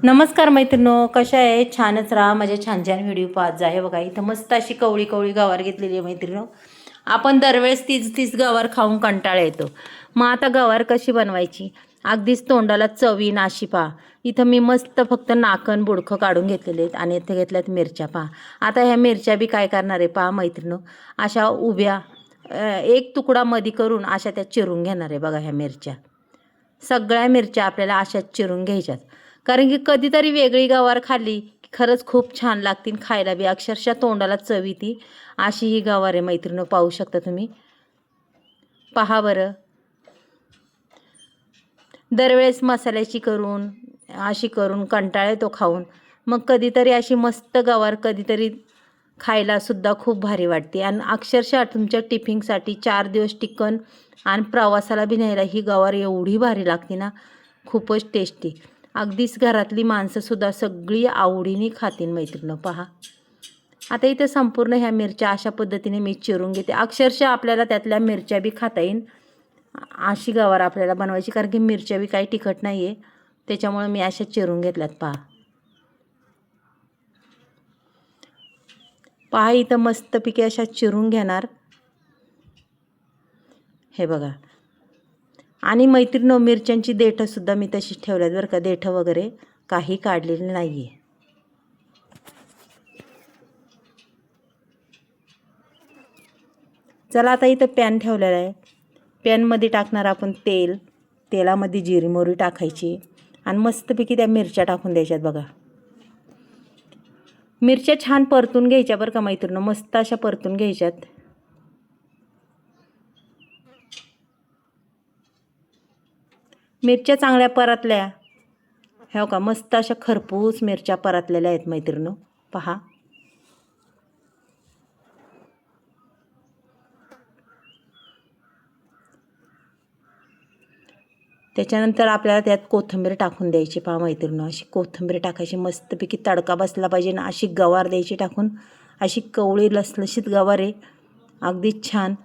नमस्कार मैत्रिणो, कशा आहे? छानच राहा. माझे छान छान व्हिडिओ पाहत जा. हे बघा, इथं मस्त अशी कवळी कवळी गवार घेतलेली आहे मैत्रिणो. आपण दरवेळेस तीच तीच गवार खाऊन कंटाळा येतो. मग आता गवार कशी बनवायची? अगदीच तोंडाला चवी नाशी पहा. इथं मी मस्त फक्त नाकण बुडखं काढून घेतलेले आहेत आणि इथे घेतल्यात मिरच्या पहा. आता ह्या मिरच्या बी काय करणार आहे पहा मैत्रिणो, अशा उभ्या एक तुकडा मधी करून अशा त्या चिरून घेणार आहे. बघा, ह्या मिरच्या सगळ्या मिरच्या आपल्याला अशाच चिरून घ्यायच्यात. कारण की कधीतरी वेगळी गवार खाल्ली की खरंच खूप छान लागते, खायला बी अक्षरशः तोंडाला चव येते. अशी ही गवार आहे मैत्रिणीनो, पाहू शकता तुम्ही. पहा बरं, दरवेळेस मसाल्याची करून अशी करून कंटाळा येतो खाऊन. मग कधीतरी अशी मस्त गवार कधीतरी खायला सुद्धा खूप भारी वाटते आणि अक्षरशः तुमच्या टिफिनसाठी 4 दिवस टिकन आणि प्रवासाला बी न्यायला ही गवार एवढी भारी लागते ना, खूपच टेस्टी. अगदीच घरातली माणसंसुद्धा सगळी आवडीने खातील मैत्रिणीनं. पहा, आता इथं संपूर्ण ह्या मिरच्या अशा पद्धतीने मी चिरून घेते. अक्षरशः आपल्याला त्यातल्या मिरच्या बी खाता येईल अशी गवार आपल्याला बनवायची, कारण की मिरच्या बी काही तिखट नाही आहे, त्याच्यामुळे मी अशा चिरून घेतल्यात. पहा इथं मस्तपैकी अशा चिरून घेणार. हे बघा, आणि मैत्रिणीनो, मिरच्यांची देठंसुद्धा मी तशीच ठेवल्यात बरं का. देठं वगैरे काही काढलेली नाही आहे. चला, आता इथं पॅन ठेवलेला आहे. पॅनमध्ये टाकणार आपण तेल. तेलामध्ये जिरी मोहरी टाकायची आणि मस्तपैकी त्या मिरच्या टाकून द्यायच्यात. बघा, मिरच्या छान परतून घ्यायच्या बरं का मैत्रिणीनो, मस्त अशा परतून घ्यायच्यात. मिरच्या चांगल्या परतल्या, हो का, मस्त अशा खरपूस मिरच्या परतलेल्या आहेत मैत्रिणीनो. पहा, त्याच्यानंतर आपल्याला त्यात कोथिंबीर टाकून द्यायची. पहा मैत्रिणीनो, अशी कोथिंबीर टाकायची, मस्तपैकी तडका बसला पाहिजे ना अशी गवार द्यायची टाकून. अशी कवळी लसलशीत गवार आहे, अगदीच छान.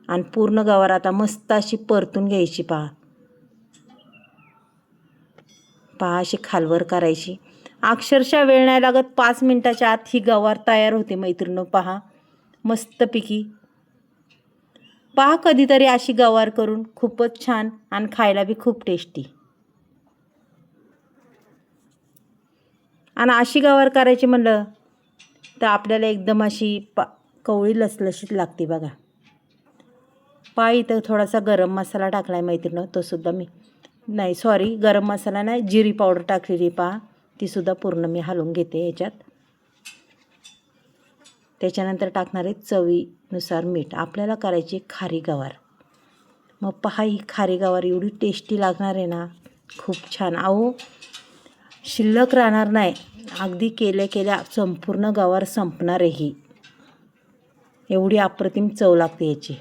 आणि पूर्ण गवार आता मस्त अशी परतून घ्यायची. पहा पहा, अशी खालवर करायची. अक्षरशः वेळ नाही लागत, 5 मिनिटाच्या आत ही गवार तयार होते मैत्रिणीनो. पहा मस्तपैकी. पहा कधीतरी अशी गवार करून, खूपच छान आणि खायला बी खूप टेस्टी. आणि अशी गवार करायची म्हणलं तर आपल्याला एकदम अशी कवळी लसलशीत लागते. बघा, पहा इथं थोडासा गरम मसाला टाकला आहे मैत्रिणीनो, तो सुद्धा मी नाही, सॉरी, गरम मसाला नाही, जिरी पावडर टाकलेली. पहा, तीसुद्धा पूर्ण मी हलवून घेते याच्यात. त्याच्यानंतर टाकणार आहे चवीनुसार मीठ. आपल्याला करायची खारी गवार. मग पहा, ही खारी गवार एवढी टेस्टी लागणार आहे ना, खूप छान. अहो, शिल्लक राहणार नाही, अगदी केल्या संपूर्ण गवार संपणार आहे ही. एवढी अप्रतिम चव लागते याची.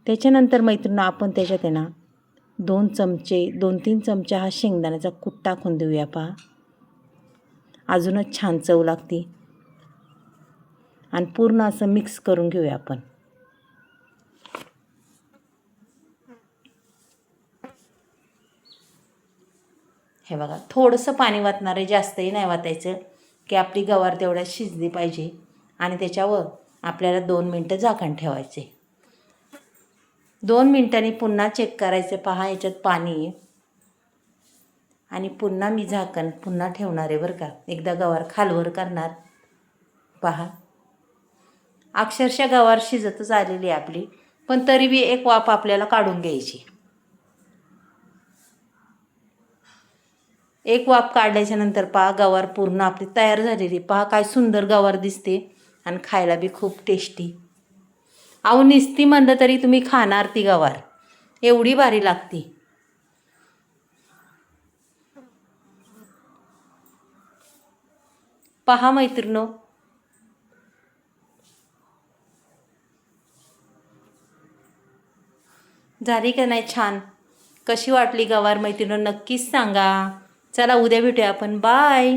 त्याच्यानंतर मैत्रिणींनो, आपण त्याच्यात आहे ना 2-3 चमचे हा शेंगदाण्याचा कूट टाकून देऊया. पहा, अजूनच छान चव लागते. आणि पूर्ण असं मिक्स करून घेऊया आपण. हे बघा, थोडंसं पाणी वाटणार आहे, जास्तही नाही वाटायचं, की आपली गवार तेवढ्या शिजली पाहिजे. आणि त्याच्यावर आपल्याला 2 मिनटं झाकण ठेवायचे. 2 मिनिटांनी पुन्हा चेक करायचं. पहा, याच्यात पाणी आहे. आणि पुन्हा मी झाकण पुन्हा ठेवणार आहे बरं का. एकदा गवार खालवर करणार. पहा, अक्षरशः गवार शिजतच आलेली आहे आपली, पण तरी बी एक वाफ आपल्याला काढून घ्यायची. एक वाफ काढल्याच्या नंतर पहा, गवार पूर्ण आपली तयार झालेली. पहा काय सुंदर गवार दिसते आणि खायला बी खूप टेस्टी. अहो, निस्ती म्हणलं तरी तुम्ही खाणार ती गवार, एवढी भारी लागते. पहा मैत्रिणीनो, झाली का नाही छान? कशी वाटली गवार मैत्रिणीनो, नक्कीच सांगा. चला, उद्या भेटूया आपण. बाय.